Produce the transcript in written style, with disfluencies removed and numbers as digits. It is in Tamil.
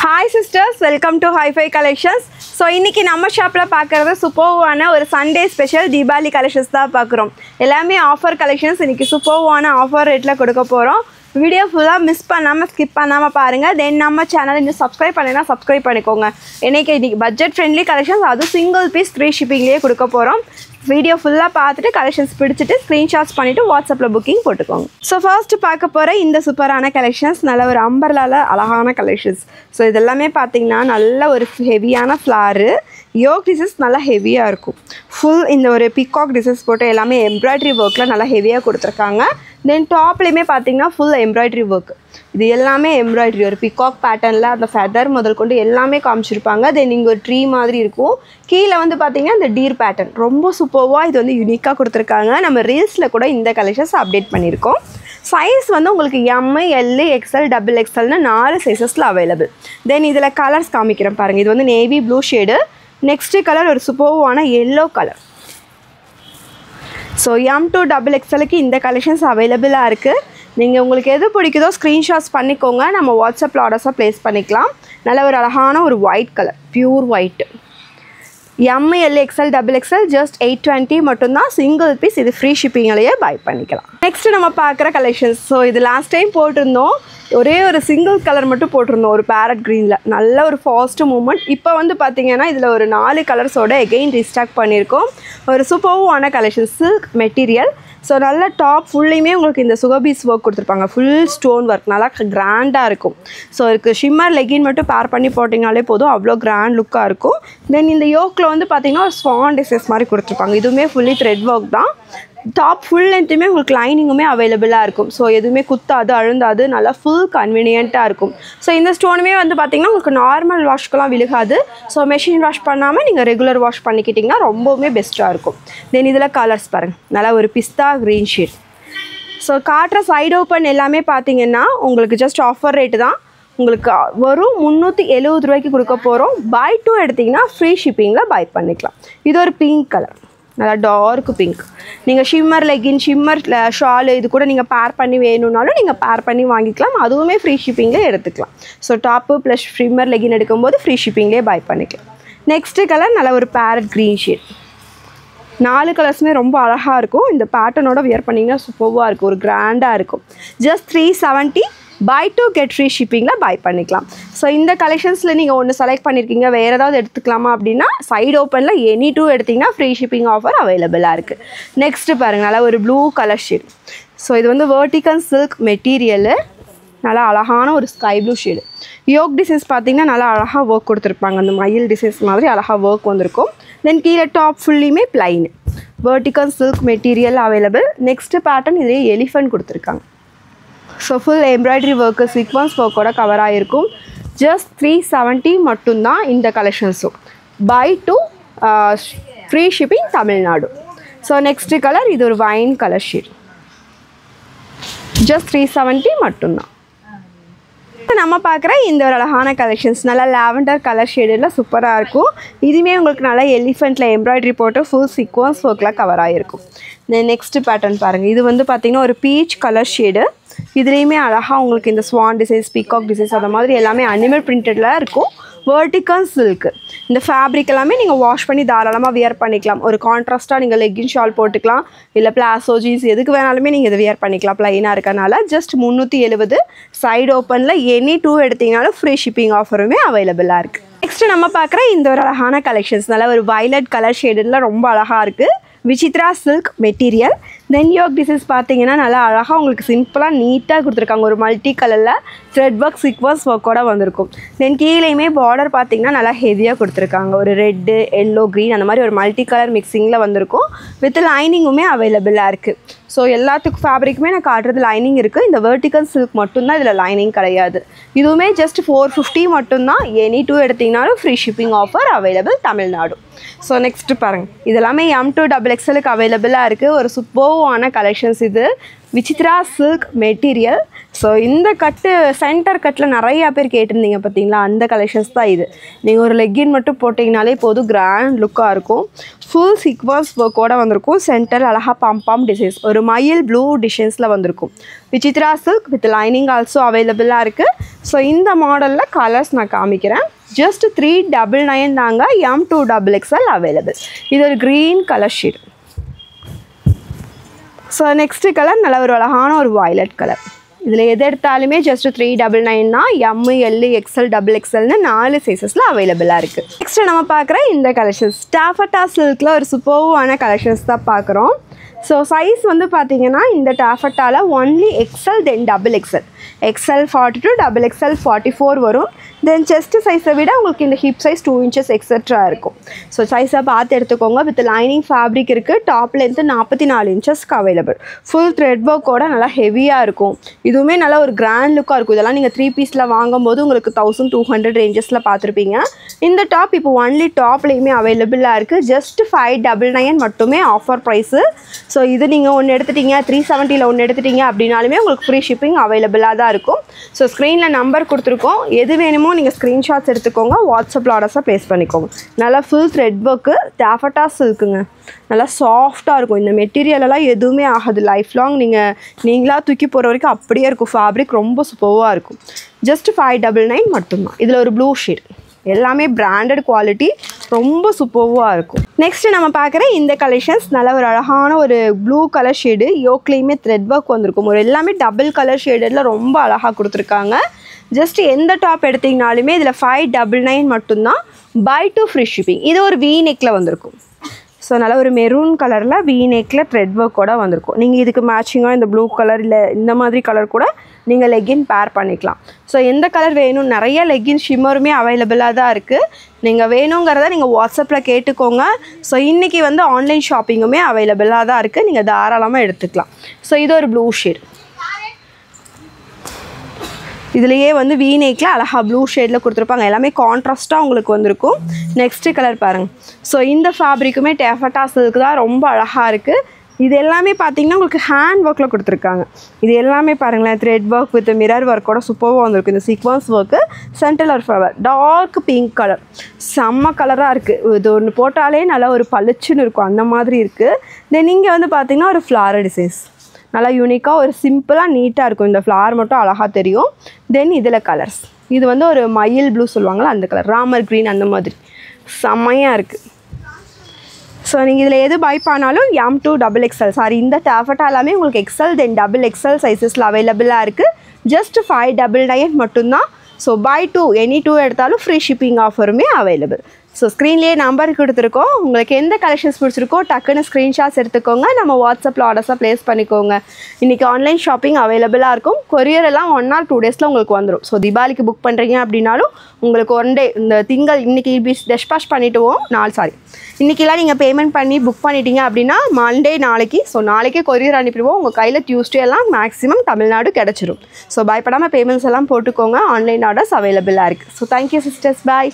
Hi sisters, welcome to Hi-Fi Collections. So இன்னைக்கு நம்ம ஷாப்ல பார்க்கறது சூப்பர்வான ஒரு சண்டே ஸ்பெஷல் தீபாவளி கலெக்ஷன்ஸ் தான் பார்க்குறோம். எல்லாமே ஆஃபர் கலெக்ஷன்ஸ் இன்னைக்கு சூப்பர்வான ஆஃபர் ரேட்ல கொடுக்க போறோம். வீடியோ ஃபுல்லா மிஸ் பண்ணாம ஸ்கிப் பண்ணாம பாருங்க. தென் நம்ம சேனலை இன்னும் சப்ஸ்கிரைப் பண்ணலைனா சப்ஸ்கிரைப் பண்ணிக்கோங்க. இன்னைக்கு பட்ஜெட் ஃப்ரெண்ட்லி கலெக்ஷன்ஸ் அது சிங்கிள் பீஸ் ஃப்ரீ ஷிப்பிங்லயே கொடுக்க போறோம். வீடியோ ஃபுல்லாக பார்த்துட்டு கலெக்ஷன்ஸ் பிடிச்சிட்டு ஸ்க்ரீன்ஷாட்ஸ் பண்ணிவிட்டு வாட்ஸ்அப்பில் புக்கிங் போட்டுக்கோங்க. ஸோ ஃபர்ஸ்ட் பார்க்க போகிற இந்த சூப்பரான கலெக்ஷன்ஸ் நல்ல ஒரு அம்பர்லால அழகான கலெக்ஷன்ஸ். ஸோ இதெல்லாமே பார்த்தீங்கன்னா நல்ல ஒரு ஹெவியான ஃப்ளாரு, யோக் டிசைன்ஸ் நல்லா ஹெவியாக இருக்கும். ஃபுல் இந்த ஒரு பிகாக் டிசைன்ஸ் போட்டு எல்லாமே எம்ப்ராய்டரி ஒர்க்கில் நல்லா ஹெவியாக கொடுத்துருக்காங்க. தென் டாப்லேயுமே பார்த்தீங்கன்னா ஃபுல் எம்ப்ராய்டரி ஒர்க். இது எல்லாமே எம்ப்ராய்டரி ஒரு பிகாக் பேட்டர்னில் அந்த ஃபெதர் முதல் கொண்டு எல்லாமே காமிச்சிருப்பாங்க. தென் இங்கே ஒரு ட்ரீ மாதிரி இருக்கும். கீழே வந்து பார்த்தீங்கன்னா இந்த டீர் பேட்டர்ன் ரொம்ப சூப்பர்வாக இது வந்து யூனிக்காக கொடுத்துருக்காங்க. நம்ம ரீல்ஸில் கூட இந்த கலெக்ஷன்ஸ் அப்டேட் பண்ணியிருக்கோம். சைஸ் வந்து உங்களுக்கு எம், எல், எக்ஸ்எல், டபுள் எக்ஸ்எல்னு 4 சைஸஸில் அவைலபிள். தென் இதில் கலர்ஸ் காமிக்கிறேன் பாருங்கள். இது வந்து navy blue shade. Next colour ஒரு சூப்பர்வான yellow colour. So M to double எக்ஸ்எலுக்கு இந்த கலெக்ஷன்ஸ் அவைலபிளாக இருக்குது. நீங்கள் உங்களுக்கு எது பிடிக்குதோ ஸ்க்ரீன்ஷாட்ஸ் பண்ணிக்கோங்க. நம்ம வாட்ஸ்அப்பில் ஆர்டர்ஸாக ப்ளேஸ் பண்ணிக்கலாம். நல்ல ஒரு அழகான ஒரு white colour, pure white. M, L, XL, double XL just 820 மட்டும்தான். சிங்கிள் பீஸ் இது ஃப்ரீ ஷிப்பிங்லேயே பை பண்ணிக்கலாம். நெக்ஸ்ட் நம்ம பார்க்குற கலெக்ஷன்ஸ். ஸோ இது லாஸ்ட் டைம் போட்டிருந்தோம். ஒரே ஒரு சிங்கிள் கலர் மட்டும் போட்டிருந்தோம், ஒரு பேரட் க்ரீனில். நல்ல ஒரு ஃபாஸ்ட்டு மூமெண்ட். இப்போ வந்து பார்த்திங்கன்னா இதில் ஒரு 4 கலர்ஸோட எகெயின் ரீஸ்டாக் பண்ணியிருக்கோம். ஒரு சூப்பர்வான கலெக்ஷன், சில்க் மெட்டீரியல். ஸோ நல்ல டாப் ஃபுல்லையுமே உங்களுக்கு இந்த சுகபீஸ் ஒர்க் கொடுத்துருப்பாங்க. ஃபுல் ஸ்டோன் ஒர்க் நல்லா கிராண்டாக இருக்கும். ஸோ இதுக்கு ஷிம்மர் லெகின் மட்டும் பேர் பண்ணி போட்டிங்கனாலே போதும், அவ்வளோ கிராண்ட் லுக்காக இருக்கும். தென் இந்த யோக்கில் வந்து பார்த்திங்கன்னா ஒரு ஸ்வான் டிசைன்ஸ் மாதிரி கொடுத்துருப்பாங்க. இதுவுமே ஃபுல்லி த்ரெட் ஒர்க் தான். டாப் ஃபுல் லென்த்துமே உங்களுக்கு லைனிங்குமே அவைலபிளாக இருக்கும். ஸோ எதுவுமே குத்தாது, அழுந்தாது, நல்லா ஃபுல் கன்வீனியண்ட்டாக இருக்கும். ஸோ இந்த ஸ்டோனுமே வந்து பார்த்திங்கன்னா உங்களுக்கு நார்மல் வாஷ்க்கெலாம் விழுகாது. ஸோ மெஷின் வாஷ் பண்ணாமல் நீங்கள் ரெகுலர் வாஷ் பண்ணிக்கிட்டிங்கன்னா ரொம்பவுமே பெஸ்ட்டாக இருக்கும். தென் இதில் கலர்ஸ் பாருங்கள். நல்லா ஒரு பிஸ்தா க்ரீன் ஷேட். ஸோ காட்டுற சைடு ஓப்பன் எல்லாமே பார்த்திங்கன்னா உங்களுக்கு ஜஸ்ட் ஆஃபர் ரேட்டு தான். உங்களுக்கு வரும் 370 ரூபாய்க்கு கொடுக்க போகிறோம். பை 2 எடுத்திங்கன்னா ஃப்ரீ ஷிப்பிங்கில் பை பண்ணிக்கலாம். இது ஒரு பிங்க் கலர், நல்லா டார்க் பிங்க். நீங்கள் ஷிம்மர் லெகின், ஷிம்மர் ஷாலு இது கூட நீங்கள் பேர் பண்ணி வேணும்னாலும் நீங்கள் பேர் பண்ணி வாங்கிக்கலாம். அதுவுமே ஃப்ரீ ஷிப்பிங்கில் எடுத்துக்கலாம். So top plus shimmer legging எடுக்கும்போது ஃப்ரீ ஷிப்பிங்லேயே பை பண்ணிக்கலாம். நெக்ஸ்ட்டு கலர் நல்லா ஒரு பேரட் க்ரீன் ஷேட். 4 கலர்ஸுமே ரொம்ப அழகாக இருக்கும். இந்த பேட்டர்னோட வியர் பண்ணிங்கன்னா சூப்பர்வாக இருக்கும், ஒரு கிராண்டாக இருக்கும். ஜஸ்ட் 370, பை 2 கெட் ஃப்ரீ ஷிப்பிங்கில் பை பண்ணிக்கலாம். ஸோ இந்த கலெக்ஷன்ஸில் நீங்கள் ஒன்று செலக்ட் பண்ணியிருக்கீங்க, வேறு ஏதாவது எடுத்துக்கலாமா அப்படின்னா சைடு ஓப்பனில் எனி 2 எடுத்திங்கன்னா ஃப்ரீ ஷிப்பிங் ஆஃபர் அவைலபிளாக இருக்குது. நெக்ஸ்ட்டு பாருங்கள், நல்லா ஒரு ப்ளூ கலர் ஷேட். ஸோ இது வந்து வெர்டிக்கல் சில்க் மெட்டீரியலு, நல்லா அழகான ஒரு sky blue shade. Yoke designs பார்த்திங்கன்னா நல்லா அழகாக ஒர்க் கொடுத்துருப்பாங்க. அந்த மயில் டிசைன்ஸ் மாதிரி அழகாக ஒர்க் வந்திருக்கும். தென் கீழே டாப் ஃபுல்லியுமே plain vertical silk material available. Next pattern இதிலே எலிஃபென்ட் கொடுத்துருக்காங்க. So full embroidery work sequins ஒர்க்கோட கவர் ஆகிருக்கும். ஜஸ்ட் 370 மட்டும்தான் இந்த கலெக்ஷன்ஸும். Buy 2 free shipping Tamil Nadu. So next colour இது ஒரு வைன் கலர் ஷேட். ஜஸ்ட் 370 மட்டும்தான். நம்ம பார்க்குற இந்த ஒரு அழகான கலெக்ஷன்ஸ் நல்லா லாவெண்டர் கலர் ஷேடில் சூப்பராக இருக்கும். இதுவுமே உங்களுக்கு நல்லா எலிஃபெண்ட்டில் எம்ப்ராய்டரி போட்டு ஃபுல் சீக்வன்ஸ் ஒர்க்கில் கவர் ஆகிருக்கும். நெக்ஸ்ட் பேட்டர்ன் பாருங்கள். இது வந்து பார்த்திங்கன்னா ஒரு பீச் கலர் ஷேடு. இதுலேயுமே அழகாக உங்களுக்கு இந்த ஸ்வான் டிசைன்ஸ், பீகாக் டிசைன்ஸ் அந்த மாதிரி எல்லாமே அனிமல் பிரிண்டடில் இருக்கும். Vertical silk. இந்த ஃபேப்ரிக் எல்லாமே நீங்கள் வாஷ் பண்ணி தாராளமாக வியர் பண்ணிக்கலாம். ஒரு கான்ட்ராஸ்ட்டாக நீங்கள் லெக்கின் ஷால் போட்டுக்கலாம், இல்லை பிளாசோ ஜீன்ஸ் எதுக்கு வேணாலுமே நீங்கள் இதை வியர் பண்ணிக்கலாம். ப்ளைனாக இருக்கனால ஜஸ்ட் 370. சைடு ஓப்பனில் எனி 2 எடுத்திங்கனாலும் ஃப்ரீ ஷிப்பிங் ஆஃபருமே அவைலபிளாக இருக்குது. நெக்ஸ்ட்டு நம்ம பார்க்குற இந்த ஒரு அழகான கலெக்ஷன்ஸ் நல்லா ஒரு வயலட் கலர் ஷேடில் ரொம்ப அழகாக இருக்குது. Vichitra silk material. Then yoke designs பார்த்தீங்கன்னா நல்லா அழகாக உங்களுக்கு சிம்பிளாக நீட்டாக கொடுத்துருக்காங்க. ஒரு மல்டி கலரில் த்ரெட் ஒர்க் சீக்வன்ஸ் ஒர்க்கோட வந்திருக்கும். தென் கீழேயுமே பார்டர் பார்த்தீங்கன்னா நல்லா ஹெவியாக கொடுத்துருக்காங்க. ஒரு ரெட்டு, எல்லோ, க்ரீன் அந்த மாதிரி ஒரு மல்டி கலர் மிக்சிங்கில் வந்திருக்கும். வித் லைனிங்குமே அவைலபிளாக இருக்குது. ஸோ எல்லாத்துக்கும் ஃபேப்ரிக்குமே நான் காட்டுறது லைனிங் இருக்குது. இந்த வெர்டிக்கல் சில்க் மட்டும்தான் இதில் லைனிங் கிடையாது. இதுவுமே ஜஸ்ட் 450 மட்டும்தான். எனி 2 எடுத்திங்கனாலும் free shipping offer available Tamil Nadu. So next பாருங்கள், இதெல்லாமே எம் டு டபுள் எக்ஸ்எலுக்கு அவைலபிளாக இருக்குது. ஒரு சூப்பர்வான கலெக்ஷன்ஸ் இது. Vichitra silk material. ஸோ இந்த கட்டு சென்டர் கட்டில் நிறையா பேர் கேட்டிருந்தீங்க பார்த்தீங்களா, அந்த கலெக்ஷன்ஸ் தான் இது. நீங்கள் ஒரு லெக்கின் மட்டும் போட்டிங்கனாலே போதும், கிராண்ட் லுக்காக இருக்கும். ஃபுல் சீக்வன்ஸ் ஒர்க்கோடு வந்திருக்கும். சென்டர் அழகாக பாம் டிசைன்ஸ், ஒரு மயில் ப்ளூ டிசைன்ஸில் வந்திருக்கும். Vichitra silk with lining also அவைலபிளாக இருக்குது. ஸோ இந்த மாடலில் கலர்ஸ் நான் காமிக்கிறேன். ஜஸ்ட் 399 தாங்க. M2XXL available. இது ஒரு green colour shade. So next colour நல்ல ஒரு அழகான ஒரு வயலட் கலர். இதில் எது எடுத்தாலுமே ஜஸ்ட் 399 தான். M, L, XL, XXLனு 4 சைஸஸில் அவைலபிளாக இருக்குது. நெக்ஸ்ட்டு நம்ம பார்க்குற இந்த கலெக்ஷன்ஸ் டாஃபட்டா சில்கில் ஒரு சூப்பர்வான கலெக்ஷன்ஸ் தான் பார்க்குறோம். ஸோ சைஸ் வந்து பார்த்தீங்கன்னா இந்த டாஃபட்டாவில் ஒன்லி XL தென் XXL, XL 42, XXL 44 வரும். தென் செஸ்ட் சைஸை விட உங்களுக்கு இந்த ஹிப் சைஸ் 2 inches எக்ஸெட்ரா இருக்கும். ஸோ சைஸை பார்த்து எடுத்துக்கோங்க. வித் லைனிங் ஃபேப்ரிக் இருக்குது. டாப் லென்த்து 44 inchesக்கு அவைலபிள். ஃபுல் த்ரெட் ஒர்க்கோட நல்லா ஹெவியாக இருக்கும். இதுவுமே நல்லா ஒரு கிராண்ட் லுக்காக இருக்கும். இதெல்லாம் நீங்கள் 3 பீஸில் வாங்கும்போது உங்களுக்கு 1200 ரேஞ்சஸில் பார்த்துருப்பீங்க. இந்த டாப் இப்போ ஒன்லி டாப்லேயுமே அவைலபிளாக இருக்குது. ஜஸ்ட் 599 மட்டுமே ஆஃபர் ப்ரைஸு. ஸோ இது நீங்கள் ஒன்று எடுத்துட்டீங்க, 370 ஒன்று எடுத்துட்டீங்க அப்படின்னாலுமே உங்களுக்கு ஃப்ரீ ஷிப்பிங் அவைலபிளாக தான் இருக்கும். ஸோ ஸ்க்ரீனில் நம்பர் கொடுத்துருக்கோம். எது வேணுமோ நீங்கள் ஸ்க்ரீன்ஷாட்ஸ் எடுத்துக்கோங்க, வாட்ஸ்அப்பில் ஆர்டர்ஸாக ப்ளேஸ் பண்ணிக்கோங்க. நல்லா ஃபுல் த்ரெட் ஒர்க்கு, டாஃபட்டா சில்க்குங்க. நல்லா சாஃப்டாக இருக்கும். இந்த மெட்டீரியலெல்லாம் எதுவுமே ஆகாது. லைஃப் லாங் நீங்களாக தூக்கி போகிற வரைக்கும் அப்படியே இருக்கும். ஃபேப்ரிக் ரொம்ப சூப்பராக இருக்கும். ஜஸ்ட் 599 மட்டும்தான். இதில் ஒரு ப்ளூ ஷேட், எல்லாமே பிராண்டட் குவாலிட்டி, ரொம்ப சூப்பர்வாக இருக்கும். நெக்ஸ்ட்டு நம்ம பார்க்குற இந்த கலெக்ஷன்ஸ் நல்ல ஒரு அழகான ஒரு ப்ளூ கலர் ஷேடு. யோக்லேயுமே த்ரெட் ஒர்க் வந்திருக்கும். ஒரு எல்லாமே டபுள் கலர் ஷேடில் ரொம்ப அழகாக கொடுத்துருக்காங்க. ஜஸ்ட் எந்த டாப் எடுத்திங்கனாலுமே இதில் 599 மட்டும்தான். Buy 2 free shipping. இது ஒரு வீ நெக்கில் வந்திருக்கும். ஸோ நல்லா ஒரு மெரூன் கலரில் வீ நெக்கில் த்ரெட் ஒர்க்கோட வந்திருக்கும். நீங்கள் இதுக்கு மேட்சிங்காக இந்த ப்ளூ கலர் இல்லை இந்த மாதிரி கலர் கூட நீங்கள் லெக்கின் பேர் பண்ணிக்கலாம். ஸோ எந்த கலர் வேணும், நிறைய லெக்கின் ஷிம்மருமே அவைலபிளாக தான் இருக்குது. நீங்கள் வேணுங்கிறத நீங்கள் வாட்ஸ்அப்பில் கேட்டுக்கோங்க. ஸோ இன்றைக்கி வந்து ஆன்லைன் ஷாப்பிங்குமே அவைலபிளாக தான் இருக்குது. நீங்கள் தாராளமாக எடுத்துக்கலாம். ஸோ இது ஒரு ப்ளூ ஷேட். இதுலேயே வந்து வீ நெக்கில் அழகாக ப்ளூ ஷேடில் கொடுத்துருப்பாங்க. எல்லாமே கான்ட்ராஸ்ட்டாக உங்களுக்கு வந்திருக்கும். நெக்ஸ்ட்டு கலர் பாருங்கள். ஸோ இந்த ஃபேப்ரிக்குமே டாஃபட்டா சில்க் தான், ரொம்ப அழகாக இருக்குது. இது எல்லாமே பார்த்தீங்கன்னா உங்களுக்கு ஹேண்ட் ஒர்க்கில் கொடுத்துருக்காங்க. இது எல்லாமே பாருங்களேன், த்ரெட் ஒர்க் வித் மிரர் ஒர்க்கோட சூப்பராக வந்திருக்கு. இந்த சீக்வன்ஸ் ஒர்க்கு, சென்டரில் ஒரு ஃப்ளவர், டார்க் பிங்க் கலர், செம்ம கலராக இருக்குது. இது ஒன்று போட்டாலே நல்லா ஒரு பளிச்சுன்னு இருக்கும், அந்த மாதிரி இருக்குது. தென் இங்கே வந்து பார்த்திங்கன்னா ஒரு ஃப்ளாரல் டிசைன்ஸ், நல்லா யூனிக்காக ஒரு சிம்பிளாக நீட்டாக இருக்கும். இந்த ஃப்ளார் மட்டும் அழகாக தெரியும். தென் இதில் கலர்ஸ், இது வந்து ஒரு மயில் ப்ளூ சொல்லுவாங்களா அந்த கலர், ராமர் க்ரீன், அந்த மாதிரி செம்மையாக இருக்குது. ஸோ நீங்கள் இதில் எது பை பண்ணாலும் M2XXL, சாரி இந்த டாஃபட்டா எல்லாமே உங்களுக்கு XL தென் XXL சைஸஸில் அவைலபிளாக இருக்குது. ஜஸ்ட் 599 மட்டும்தான். ஸோ பை 2 எனி 2 எடுத்தாலும் ஃப்ரீ ஷிப்பிங் ஆஃபருமே அவைலபிள். ஸோ ஸ்க்ரீன்லேயே நம்பர் கொடுத்துருக்கோம். உங்களுக்கு எந்த கலெக்ஷன்ஸ் பிடிச்சிருக்கோ டக்குன்னு ஸ்க்ரீன்ஷாட்ஸ் எடுத்துக்கோங்க. நம்ம வாட்ஸ்அப்பில் ஆர்டர்ஸாக ப்ளேஸ் பண்ணிக்கோங்க. இன்றைக்கி ஆன்லைன் ஷாப்பிங் அவைலபிளாக இருக்கும். கொரியர் எல்லாம் 1 or 2 டேஸில் உங்களுக்கு வந்துடும். ஸோ தீபாவளிக்கு புக் பண்ணுறீங்க அப்படின்னாலும் உங்களுக்கு 1 டே, இந்த திங்கள் இன்றைக்கி டெஸ்பாஷ் பண்ணிவிட்டுவோம். இன்றைக்கெல்லாம் நீங்கள் பேமெண்ட் பண்ணி புக் பண்ணிட்டீங்க அப்படின்னா மண்டே நாளைக்கு, ஸோ நாளைக்கே கொரியர் அனுப்பிடுவோம். உங்கள் கையில் டியூஸ்டே எல்லாம் மேக்ஸிமம் தமிழ்நாடு கிடச்சிரும். ஸோ பயப்படாமல் பேமெண்ட்ஸ் எல்லாம் போட்டுக்கோங்க. ஆன்லைன் ஆர்டர்ஸ் அவைலபிளாக இருக்குது. ஸோ தேங்க்யூ சிஸ்டர்ஸ், பாய்.